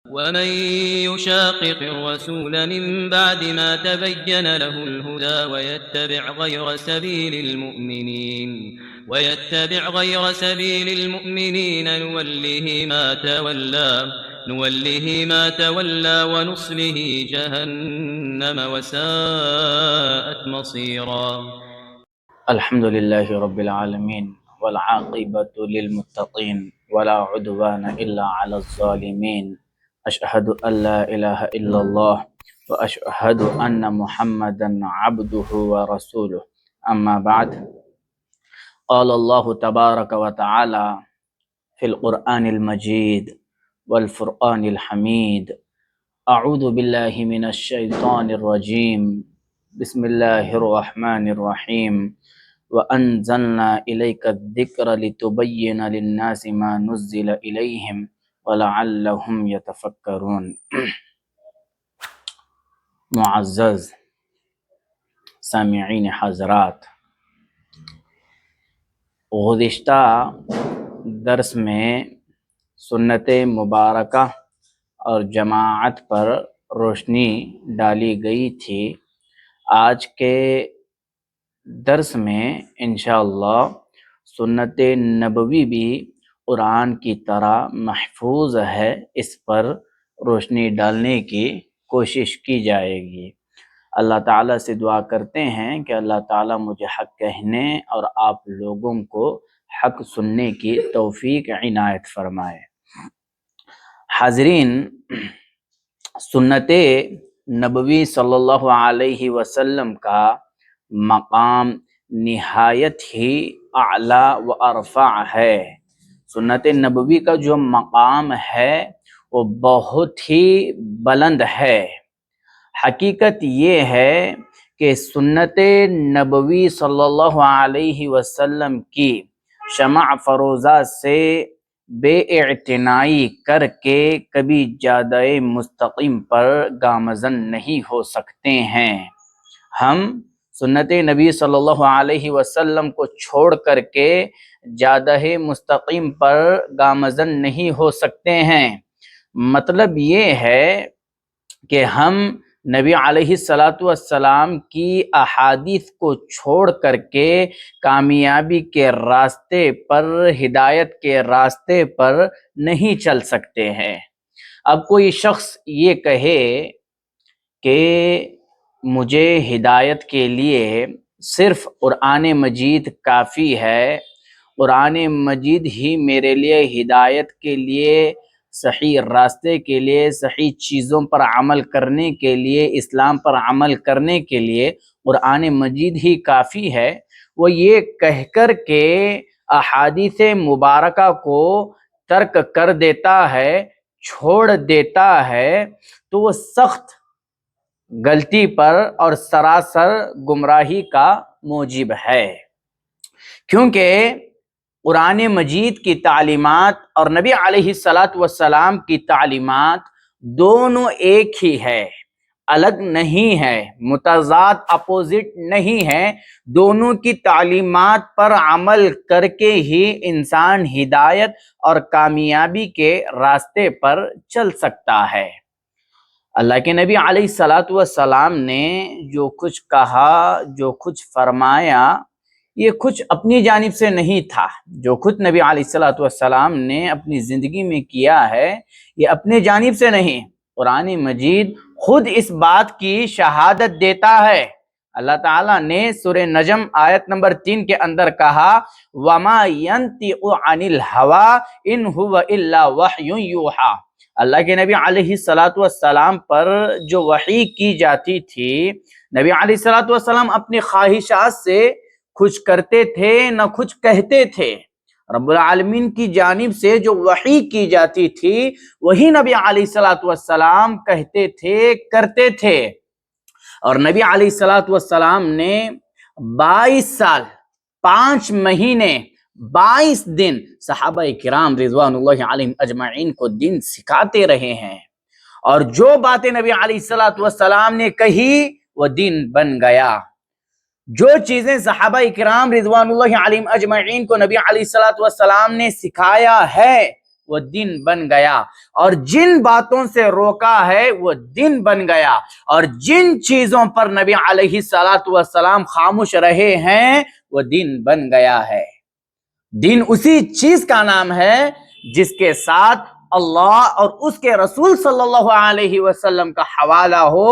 ومن يشاقق الرسول من بعد ما تبين له الهدى ويتبع غير سبيل المؤمنين نوله ما تولى ونصله جهنم وساءت مصيرا. الحمد لله رب العالمين والعاقبة للمتقين ولا عدوان إلا على الظالمين أشهد أن لا إله إلا الله وأشهد أن محمدا عبده ورسوله أما بعد قال الله تبارك وتعالى في القرآن المجيد والفرقان الحميد أعوذ بالله من الشيطان الرجيم بسم الله الرحمن الرحيم وَأَنزَلْنَا إِلَيْكَ الذِّكْرَ لِتُبَيِّنَ لِلنَّاسِ مَا نُزِّلَ إِلَيْهِمْ وَلَعَلَّهُمْ يَتَفَكَّرُونَ۔ معزز سامعین حضرات، گزشتہ درس میں سنت مبارکہ اور جماعت پر روشنی ڈالی گئی تھی۔ آج کے درس میں انشاءاللہ سنت نبوی بھی قرآن کی طرح محفوظ ہے، اس پر روشنی ڈالنے کی کوشش کی جائے گی۔ اللہ تعالیٰ سے دعا کرتے ہیں کہ اللہ تعالیٰ مجھے حق کہنے اور آپ لوگوں کو حق سننے کی توفیق عنایت فرمائے۔ حاضرین، سنت نبوی صلی اللہ علیہ وسلم کا مقام نہایت ہی اعلیٰ و ارفع ہے۔ سنت نبوی کا جو مقام ہے وہ بہت ہی بلند ہے۔ حقیقت یہ ہے کہ سنت نبوی صلی اللہ علیہ وسلم کی شمع فروزہ سے بے اعتنائی کر کے کبھی جادہ مستقیم پر گامزن نہیں ہو سکتے ہیں۔ ہم سنت نبی صلی اللہ علیہ وسلم کو چھوڑ کر کے جادہ مستقیم پر گامزن نہیں ہو سکتے ہیں۔ مطلب یہ ہے کہ ہم نبی علیہ السلام کی احادیث کو چھوڑ کر کے کامیابی کے راستے پر، ہدایت کے راستے پر نہیں چل سکتے ہیں۔ اب کوئی شخص یہ کہے کہ مجھے ہدایت کے لیے صرف قرآن مجید کافی ہے، قرآن مجید ہی میرے لیے ہدایت کے لیے، صحیح راستے کے لیے، صحیح چیزوں پر عمل کرنے کے لیے، اسلام پر عمل کرنے کے لیے قرآن مجید ہی کافی ہے، وہ یہ کہہ کر کے احادیث مبارکہ کو ترک کر دیتا ہے، چھوڑ دیتا ہے، تو وہ سخت غلطی پر اور سراسر گمراہی کا موجب ہے۔ کیونکہ قرآن مجید کی تعلیمات اور نبی علیہ السلام کی تعلیمات دونوں ایک ہی ہے، الگ نہیں ہے، متضاد اپوزٹ نہیں ہے۔ دونوں کی تعلیمات پر عمل کر کے ہی انسان ہدایت اور کامیابی کے راستے پر چل سکتا ہے۔ اللہ کے نبی علیہ السلام نے جو کچھ کہا، جو کچھ فرمایا، یہ کچھ اپنی جانب سے نہیں تھا۔ جو کچھ نبی علیہ السلام نے اپنی زندگی میں کیا ہے یہ اپنے جانب سے نہیں، قرآن مجید خود اس بات کی شہادت دیتا ہے۔ اللہ تعالیٰ نے سورہ نجم آیت نمبر 3 کے اندر کہا وَمَا يَنْطِقُ عَنِ الْهَوَىٰ إِنْ هُوَ إِلَّا وَحْيٌ يُوحَىٰ۔ اللہ کے نبی علیہ السلام پر جو وحی کی جاتی تھی، نبی علیہ السلام اپنی خواہشات سے کچھ کرتے تھے نہ کچھ کہتے تھے۔ رب العالمین کی جانب سے جو وحی کی جاتی تھی وہی نبی علیہ السلام کہتے تھے، کرتے تھے۔ اور نبی علیہ السلام نے 22 سال 5 مہینے 22 دن صحابہ کرام رضوان اللہ علیہم اجمعین کو دین سکھاتے رہے ہیں، اور جو باتیں نبی علیہ السلام نے کہی وہ دین بن گیا۔ جو چیزیں صحابہ کرام رضوان اللہ علیہم اجمعین کو نبی علیہ السلام نے سکھایا ہے وہ دین بن گیا، اور جن باتوں سے روکا ہے وہ دین بن گیا، اور جن چیزوں پر نبی علیہ الصلوۃ والسلام خاموش رہے ہیں وہ دین بن گیا ہے۔ دین اسی چیز کا نام ہے جس کے ساتھ اللہ اور اس کے رسول صلی اللہ علیہ وسلم کا حوالہ ہو،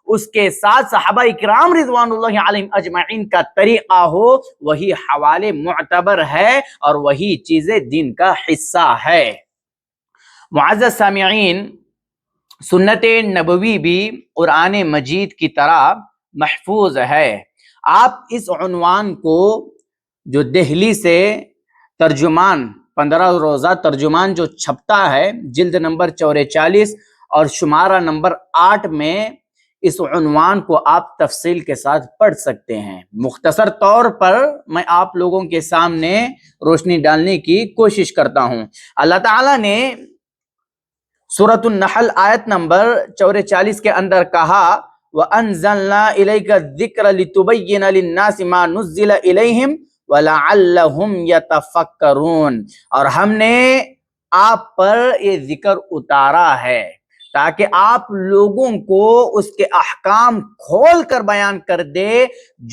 اس کے ساتھ صحابہ کرام رضوان اللہ علیہم اجمعین کا طریقہ ہو، وہی حوالے معتبر ہے اور وہی چیزیں دین کا حصہ ہے۔ معزز سامعین، سنت نبوی بھی قرآن مجید کی طرح محفوظ ہے۔ آپ اس عنوان کو جو دہلی سے ترجمان 15 روزہ ترجمان جو چھپتا ہے جلد نمبر 44 اور شمارہ نمبر 8 میں، اس عنوان کو آپ تفصیل کے ساتھ پڑھ سکتے ہیں۔ مختصر طور پر میں آپ لوگوں کے سامنے روشنی ڈالنے کی کوشش کرتا ہوں۔ اللہ تعالیٰ نے سورۃ النحل آیت نمبر 44 کے اندر کہا وَأَنزَلْنَا إِلَيْكَ الذِّكْرَ لِتُبَيِّنَ لِلنَّاسِ مَا نُزِّلَ إِلَيْهِمْ وَلَعَلَّهُمْ يَتَفَكَّرُونَ، اور ہم نے آپ پر یہ ذکر اتارا ہے تاکہ آپ لوگوں کو اس کے احکام کھول کر بیان کر دے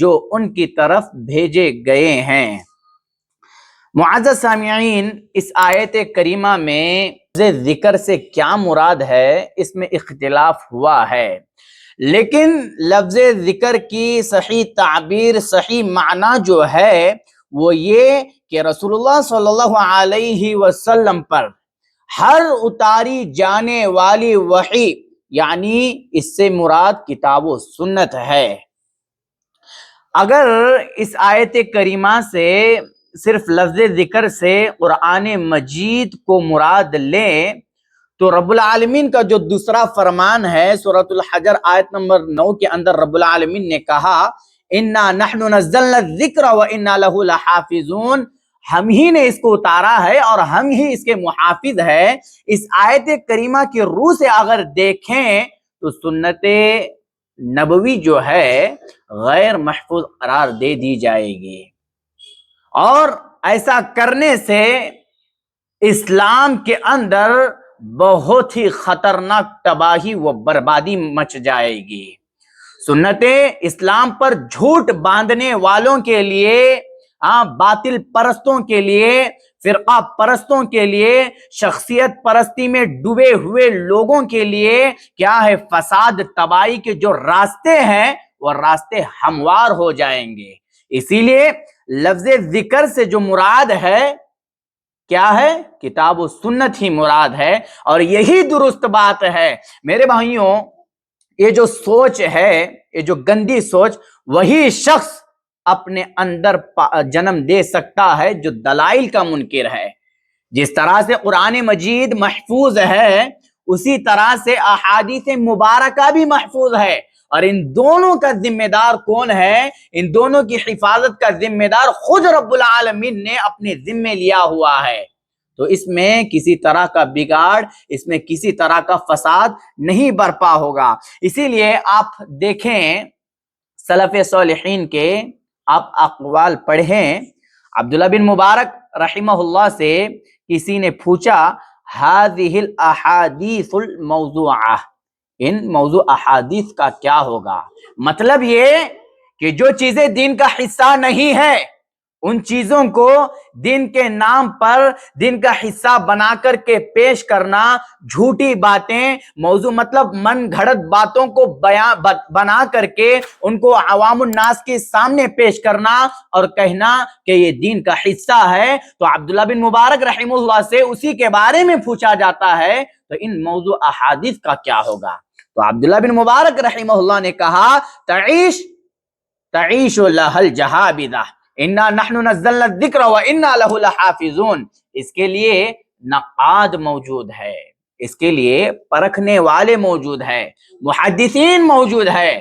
جو ان کی طرف بھیجے گئے ہیں۔ معزز سامعین، اس آیت کریمہ میں ذکر سے کیا مراد ہے اس میں اختلاف ہوا ہے، لیکن لفظ ذکر کی صحیح تعبیر، صحیح معنی جو ہے وہ یہ کہ رسول اللہ صلی اللہ علیہ وسلم پر ہر اتاری جانے والی وحی، یعنی اس سے مراد کتاب و سنت ہے۔ اگر اس آیت کریمہ سے صرف لفظ ذکر سے قرآن مجید کو مراد لیں تو رب العالمین کا جو دوسرا فرمان ہے سورۃ الحجر آیت نمبر 9 کے اندر رب العالمین نے کہا اِنَّا نَحْنُ نَزَّلْنَا الذِّكْرَ وَإِنَّا لَهُ لَحَافِظُونَ، ہم ہی نے اس کو اتارا ہے اور ہم ہی اس کے محافظ ہے۔ اس آیت کریمہ کی روح سے اگر دیکھیں تو سنت نبوی جو ہے غیر محفوظ قرار دے دی جائے گی، اور ایسا کرنے سے اسلام کے اندر بہت ہی خطرناک تباہی و بربادی مچ جائے گی۔ سنت اسلام پر جھوٹ باندھنے والوں کے لیے، باطل پرستوں کے لیے، فرقہ پرستوں کے لیے، شخصیت پرستی میں ڈوبے ہوئے لوگوں کے لیے کیا ہے، فساد تباہی کے جو راستے ہیں وہ راستے ہموار ہو جائیں گے۔ اسی لیے لفظ ذکر سے جو مراد ہے کیا ہے، کتاب و سنت ہی مراد ہے، اور یہی درست بات ہے۔ میرے بھائیوں، یہ جو سوچ ہے، یہ جو گندی سوچ، وہی شخص اپنے اندر جنم دے سکتا ہے جو دلائل کا منکر ہے۔ جس طرح سے قرآن مجید محفوظ ہے اسی طرح سے احادیث مبارکہ بھی محفوظ ہے، اور ان دونوں کا ذمہ دار کون ہے؟ ان دونوں کی حفاظت کا ذمہ دار خود رب العالمین نے اپنے ذمے لیا ہوا ہے۔ تو اس میں کسی طرح کا بگاڑ، اس میں کسی طرح کا فساد نہیں برپا ہوگا۔ اسی لیے آپ دیکھیں سلف صالحین کے آپ اقوال پڑھیں۔ عبداللہ بن مبارک رحمہ اللہ سے کسی نے پوچھا هذه الاحادیث الموضوعہ، ان موضوع احادیث کا کیا ہوگا؟ مطلب یہ کہ جو چیزیں دین کا حصہ نہیں ہے ان چیزوں کو دین کے نام پر دین کا حصہ بنا کر کے پیش کرنا، جھوٹی باتیں، موضوع مطلب من گھڑت باتوں کو بنا کر کے ان کو عوام الناس کے سامنے پیش کرنا اور کہنا کہ یہ دین کا حصہ ہے۔ تو عبداللہ بن مبارک رحمہ اللہ سے اسی کے بارے میں پوچھا جاتا ہے تو ان موضوع احادیث کا کیا ہوگا؟ تو عبداللہ بن مبارک رحمہ اللہ نے کہا تعیش لہ الجہابذہ انا نحن نزلنا الذکر وانا لہ لحافظون۔ اس کے لیے نقاد موجود ہے، اس کے لیے پرکھنے والے موجود ہے، محدثین موجود ہے،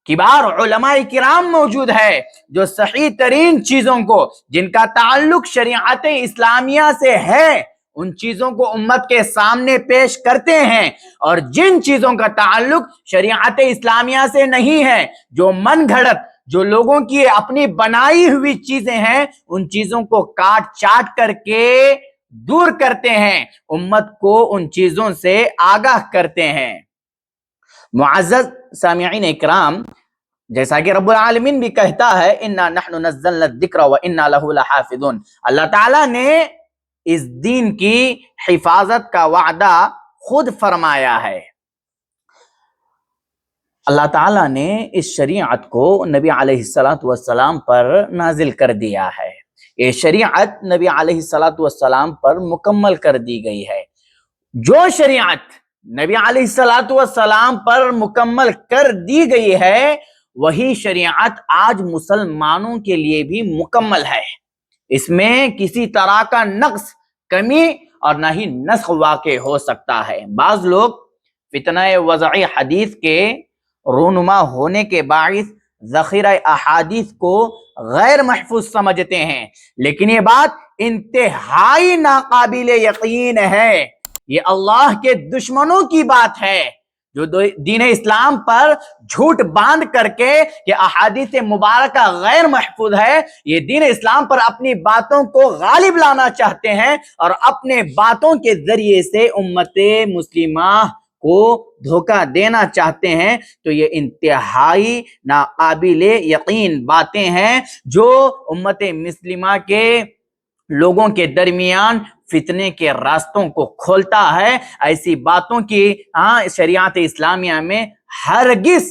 کبار علماء کرام موجود ہے جو صحیح ترین چیزوں کو جن کا تعلق شریعت اسلامیہ سے ہے ان چیزوں کو امت کے سامنے پیش کرتے ہیں، اور جن چیزوں کا تعلق شریعت اسلامیہ سے نہیں ہے، جو من گھڑت، جو لوگوں کی اپنی بنائی ہوئی چیزیں ہیں، ان چیزوں کو کاٹ چاٹ کر کے دور کرتے ہیں، امت کو ان چیزوں سے آگاہ کرتے ہیں۔ معزز سامعین اکرام، جیسا کہ رب العالمین بھی کہتا ہے اِنَّا نَحْنُ نَزَّلْنَا الذِّكْرَ وَإِنَّا لَهُ لَحَافِظُونَ، اللہ تعالیٰ نے اس دین کی حفاظت کا وعدہ خود فرمایا ہے۔ اللہ تعالیٰ نے اس شریعت کو نبی علیہ السلام پر نازل کر دیا ہے، یہ شریعت نبی علیہ السلام پر مکمل کر دی گئی ہے۔ جو شریعت نبی علیہ السلام پر مکمل کر دی گئی ہے، وہی شریعت آج مسلمانوں کے لیے بھی مکمل ہے، اس میں کسی طرح کا نقص، کمی اور نہ ہی نسخ واقع ہو سکتا ہے۔ بعض لوگ فتنہ وضعی حدیث کے رونما ہونے کے باعث ذخیرہ احادیث کو غیر محفوظ سمجھتے ہیں، لیکن یہ بات انتہائی ناقابل یقین ہے۔ یہ اللہ کے دشمنوں کی بات ہے جو دین اسلام پر جھوٹ باندھ کر کے کہ احادیث مبارکہ غیر محفوظ ہے، یہ دین اسلام پر اپنی باتوں کو غالب لانا چاہتے ہیں اور اپنے باتوں کے ذریعے سے امت مسلمہ کو دھوکہ دینا چاہتے ہیں۔ تو یہ انتہائی ناقابل یقین باتیں ہیں جو امت مسلمہ کے لوگوں کے درمیان فتنے کے راستوں کو کھولتا ہے۔ ایسی باتوں کی شریعت اسلامیہ میں ہرگز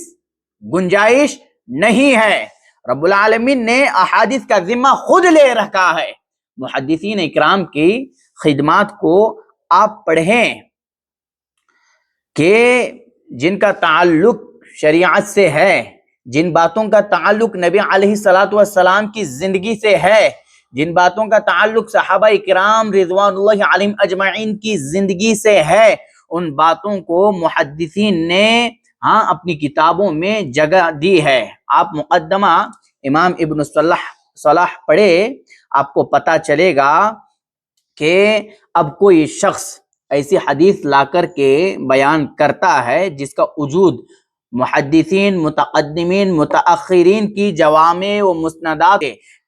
گنجائش نہیں ہے۔ رب العالمین نے احادیث کا ذمہ خود لے رکھا ہے۔ محدثین اکرام کی خدمات کو آپ پڑھیں کہ جن کا تعلق شریعت سے ہے، جن باتوں کا تعلق نبی علیہ السلام کی زندگی سے ہے، جن باتوں کا تعلق صحابہ اکرام رضوان اللہ علیہم اجمعین کی زندگی سے ہے، ان باتوں کو محدثین نے اپنی کتابوں میں جگہ دی ہے۔ آپ مقدمہ امام ابن صلاح پڑھے، آپ کو پتہ چلے گا کہ اب کوئی شخص ایسی حدیث لا کر کے بیان کرتا ہے جس کا وجود محدثین، متقدمین، متاخرین کی جوامع و مسندات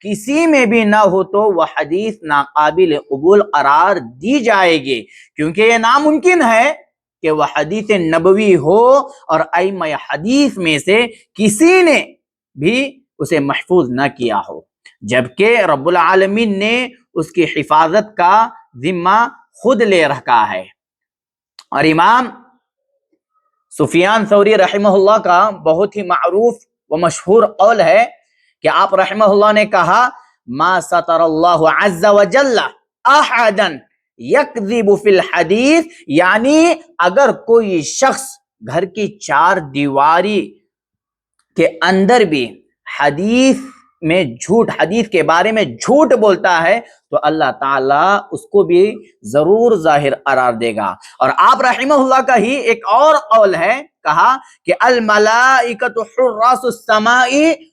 کسی میں بھی نہ ہو تو وہ حدیث ناقابل قبول قرار دی جائے گی، کیونکہ یہ ناممکن ہے کہ وہ حدیث نبوی ہو اور ائمہ حدیث میں سے کسی نے بھی اسے محفوظ نہ کیا ہو، جبکہ رب العالمین نے اس کی حفاظت کا ذمہ خود لے رکھا ہے۔ اور امام سفیان ثوری رحمہ اللہ کا بہت ہی معروف و مشہور قول ہے کہ آپ رحمہ اللہ نے کہا ما ستر اللہ عز وجل احدا یکذب فی الحدیث، یعنی اگر کوئی شخص گھر کی چار دیواری کے اندر بھی حدیث کے بارے میں جھوٹ بولتا ہے تو اللہ تعالیٰ اس کو بھی ضرور ظاہر قرار دے گا۔ اور آپ رحمہ اللہ کا ہی ایک اور قول ہے، کہا کہ الملائکۃ حراس السماء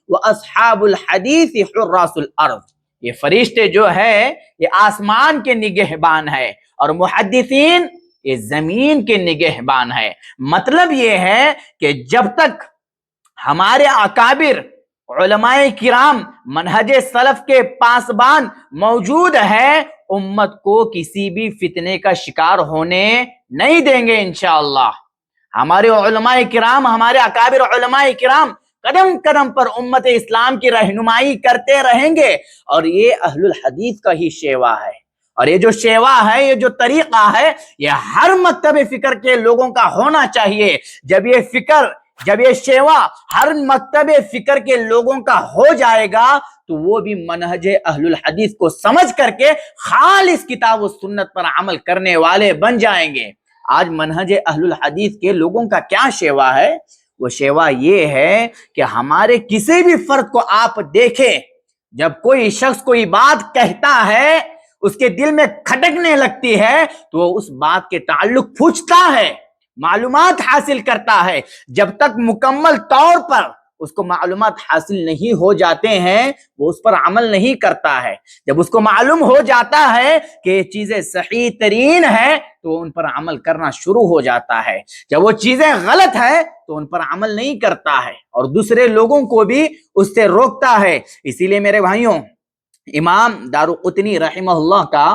واصحاب الحدیث حراس الارض، یہ فرشتے جو ہے یہ آسمان کے نگہبان ہے اور محدثین یہ زمین کے نگہبان ہے۔ مطلب یہ ہے کہ جب تک ہمارے اکابر علماء کرام منہج سلف کے پاسبان موجود ہے، امت کو کسی بھی فتنے کا شکار ہونے نہیں دیں گے انشاءاللہ۔ ہمارے علماء کرام، ہمارے اکابر علماء کرام قدم قدم پر امت اسلام کی رہنمائی کرتے رہیں گے، اور یہ اہل الحدیث کا ہی شیوا ہے۔ اور یہ جو شیوا ہے، یہ جو طریقہ ہے، یہ ہر مکتب فکر کے لوگوں کا ہونا چاہیے۔ جب یہ شیوا ہر مکتب فکر کے لوگوں کا ہو جائے گا تو وہ بھی منہج اہل الحدیث کو سمجھ کر کے خالص کتاب و سنت پر عمل کرنے والے بن جائیں گے۔ آج منہج اہل الحدیث کے لوگوں کا کیا شیوا ہے؟ وہ شیوا یہ ہے کہ ہمارے کسی بھی فرد کو آپ دیکھیں، جب کوئی شخص کوئی بات کہتا ہے، اس کے دل میں کھٹکنے لگتی ہے تو وہ اس بات کے تعلق پوچھتا ہے، معلومات حاصل کرتا ہے۔ جب تک مکمل طور پر اس کو معلومات حاصل نہیں ہو جاتے ہیں وہ اس پر عمل نہیں کرتا ہے۔ جب اس کو معلوم ہو جاتا ہے کہ یہ چیزیں صحیح ترین ہیں تو ان پر عمل کرنا شروع ہو جاتا ہے۔ جب وہ چیزیں غلط ہیں تو ان پر عمل نہیں کرتا ہے اور دوسرے لوگوں کو بھی اس سے روکتا ہے۔ اسی لیے میرے بھائیوں، امام دارقطنی رحمہ اللہ کا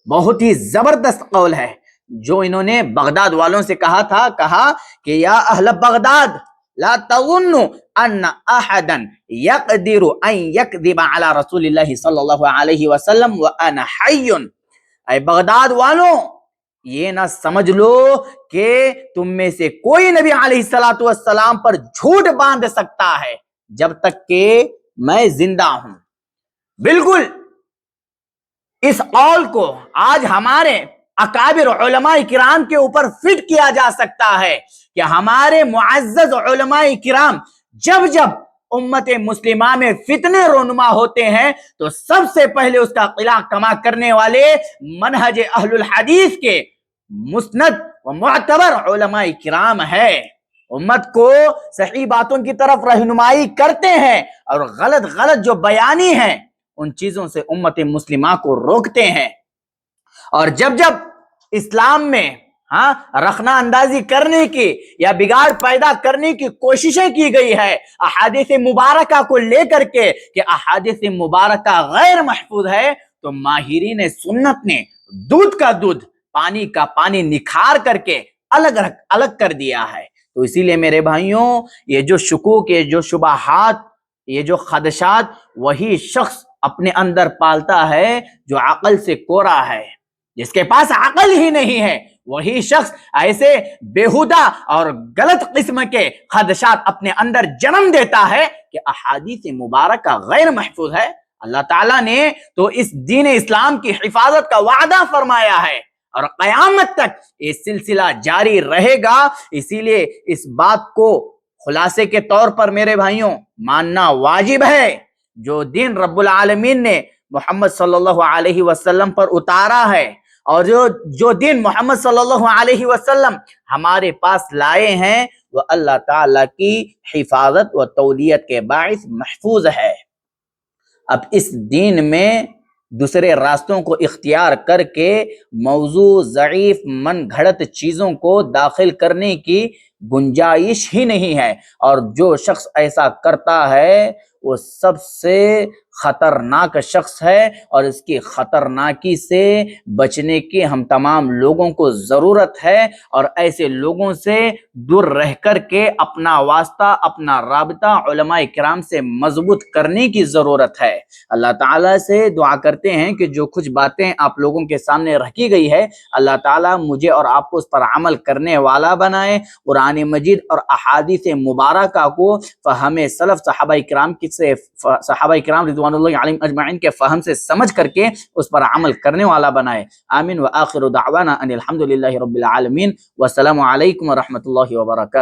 بہت ہی زبردست قول ہے جو انہوں نے بغداد والوں سے کہا تھا. کہا کہ یا اہل بغداد لا تظنوا ان احدا يقدر ان يكذب على رسول الله صلی اللہ علیہ وسلم وانا حی. اے بغداد والوں یہ نہ سمجھ لو کہ تم میں سے کوئی نبی علیہ الصلوۃ والسلام پر جھوٹ باندھ سکتا ہے جب تک کہ میں زندہ ہوں. بالکل اس قول کو آج ہمارے اکابر علماء کرام کے اوپر فٹ کیا جا سکتا ہے کہ ہمارے معزز علماء کرام جب جب امت مسلمہ میں فتنے رونما ہوتے ہیں تو سب سے پہلے اس کا قلع کما کرنے والے منہج اہل الحدیث کے مسند و معتبر علماء کرام ہے. امت کو صحیح باتوں کی طرف رہنمائی کرتے ہیں اور غلط جو بیانی ہیں ان چیزوں سے امت مسلمہ کو روکتے ہیں. اور جب جب اسلام میں رخنا اندازی کرنے کی یا بگاڑ پیدا کرنے کی کوششیں کی گئی ہے احادیث مبارکہ کو لے کر کے کہ احادیث مبارکہ غیر محفوظ ہے، تو ماہرین سنت نے دودھ کا دودھ پانی کا پانی نکھار کر کے الگ کر دیا ہے. تو اسی لیے میرے بھائیوں یہ جو شکوک، یہ جو شبہات، یہ جو خدشات وہی شخص اپنے اندر پالتا ہے جو عقل سے کورا ہے. جس کے پاس عقل ہی نہیں ہے وہی شخص ایسے بیہودہ اور غلط قسم کے خدشات اپنے اندر جنم دیتا ہے کہ احادیث مبارکہ غیر محفوظ ہے. اللہ تعالیٰ نے تو اس دین اسلام کی حفاظت کا وعدہ فرمایا ہے اور قیامت تک یہ سلسلہ جاری رہے گا. اسی لیے اس بات کو خلاصے کے طور پر میرے بھائیوں ماننا واجب ہے. جو دین رب العالمین نے محمد صلی اللہ علیہ وسلم پر اتارا ہے اور جو دین محمد صلی اللہ علیہ وسلم ہمارے پاس لائے ہیں وہ اللہ تعالیٰ کی حفاظت و تولیت کے باعث محفوظ ہے. اب اس دین میں دوسرے راستوں کو اختیار کر کے موضوع ضعیف من گھڑت چیزوں کو داخل کرنے کی گنجائش ہی نہیں ہے. اور جو شخص ایسا کرتا ہے وہ سب سے خطرناک شخص ہے اور اس کی خطرناکی سے بچنے کی ہم تمام لوگوں کو ضرورت ہے اور ایسے لوگوں سے دور رہ کر کے اپنا واسطہ، اپنا رابطہ علماء کرام سے مضبوط کرنے کی ضرورت ہے. اللہ تعالیٰ سے دعا کرتے ہیں کہ جو کچھ باتیں آپ لوگوں کے سامنے رکھی گئی ہے اللہ تعالیٰ مجھے اور آپ کو اس پر عمل کرنے والا بنائے. قرآن مجید اور احادیث مبارکہ کو فہم سلف صحابہ کرام رضوان اللہ علیہم اجمعین کے فہم سے سمجھ کر کے اس پر عمل کرنے والا بنائے. آمین. وآخر دعوانا ان الحمد للہ رب العالمین. والسلام علیکم ورحمۃ اللہ وبرکاتہ.